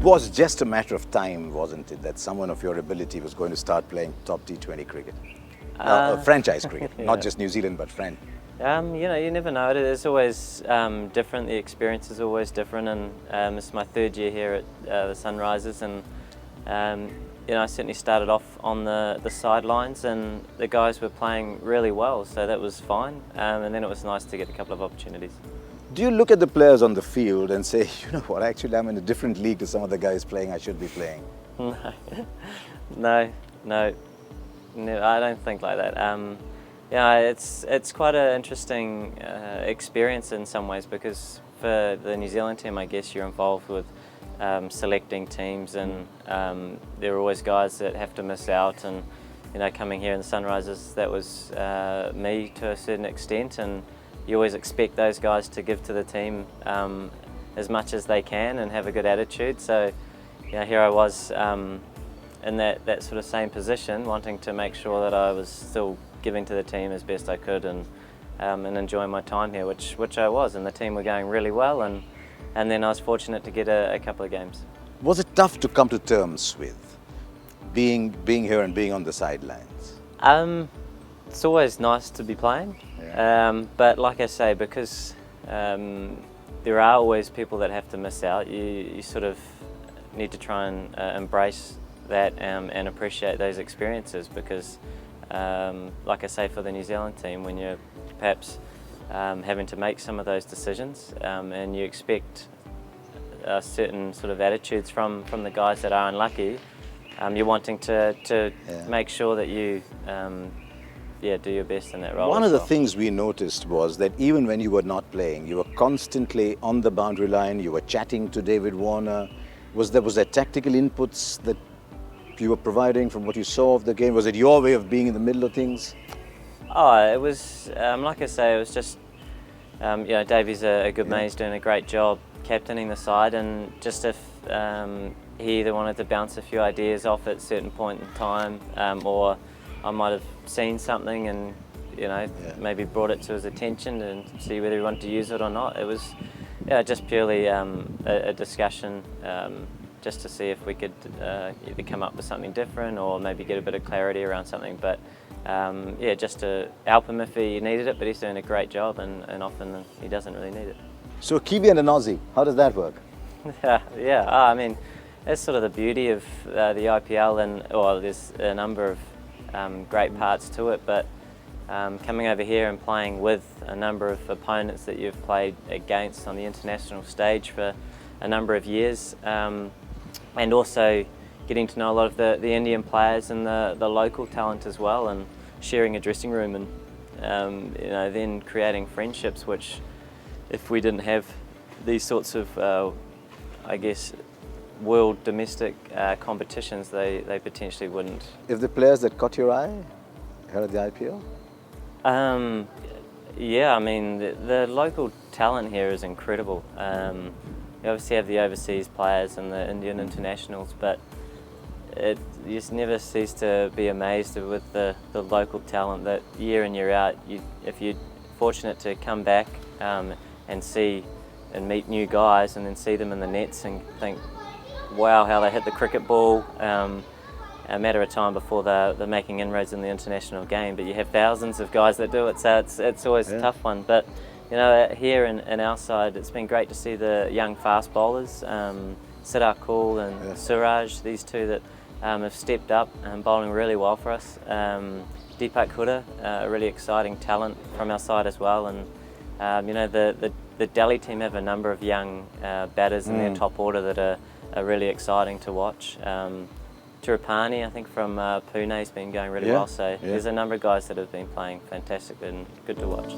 was just a matter of time, wasn't it, that someone of your ability was going to start playing top T20 cricket? Franchise cricket, yeah. not just New Zealand, but You know, you never know. It is always different. The experience is always different, and it's my third year here at the Sunrisers, and you know, I certainly started off on the sidelines, and the guys were playing really well, so that was fine. And then it was nice to get a couple of opportunities. Do you look at the players on the field and say, you know what, actually I'm in a different league to some of the guys playing I should be playing? No, I don't think like that. Yeah, it's quite an interesting experience in some ways, because for the New Zealand team, I guess you're involved with selecting teams, and there are always guys that have to miss out, and you know, coming here in the Sunrisers, that was me to a certain extent, and you always expect those guys to give to the team as much as they can and have a good attitude. So, you know, here I was in that sort of same position, wanting to make sure that I was still giving to the team as best I could, and enjoying my time here, which I was, and the team were going really well, and then I was fortunate to get a couple of games. Was it tough to come to terms with being here and being on the sidelines? It's always nice to be playing, Yeah. but like I say, because there are always people that have to miss out, you sort of need to try and embrace that and appreciate those experiences, because like I say, for the New Zealand team, when you're perhaps having to make some of those decisions, and you expect certain sort of attitudes from the guys that are unlucky, you're wanting to make sure that you do your best in that role. One of the things we noticed was that even when you were not playing, you were constantly on the boundary line, you were chatting to David Warner. Was there tactical inputs that you were providing from what you saw of the game? Was it your way of being in the middle of things? Oh, it was, like I say, it was just, you know, Davey's a good man, he's doing a great job captaining the side, and just if he either wanted to bounce a few ideas off at a certain point in time, or I might have seen something and, you know, maybe brought it to his attention and see whether he wanted to use it or not. It was just purely a discussion, just to see if we could either come up with something different or maybe get a bit of clarity around something. But yeah, just to help him if he needed it, but he's doing a great job, and often he doesn't really need it. So a Kiwi and an Aussie, how does that work? I mean, that's sort of the beauty of the IPL, and there's a number of great parts to it, but coming over here and playing with a number of opponents that you've played against on the international stage for a number of years, and also getting to know a lot of the Indian players and the local talent as well, and sharing a dressing room, and you know, then creating friendships, which if we didn't have these sorts of I guess world domestic competitions, they potentially wouldn't. If the players that caught your eye here at the IPL? Yeah, I mean, the local talent here is incredible. You obviously have the overseas players and the Indian internationals, but you just never cease to be amazed with the local talent that year in, year out, if you're fortunate to come back and see and meet new guys and then see them in the nets and think, wow, how they hit the cricket ball, a matter of time before they're making inroads in the international game. But you have thousands of guys that do it, so it's always a tough one. But you know, here in our side, it's been great to see the young fast bowlers, Siddhar Kool and Suraj, these two that have stepped up and bowling really well for us. Deepak Huda, a really exciting talent from our side as well, and you know, the Delhi team have a number of young batters in their top order that are really exciting to watch. Tirupani, I think from Pune, has been going really well, so there's a number of guys that have been playing fantastic and good to watch.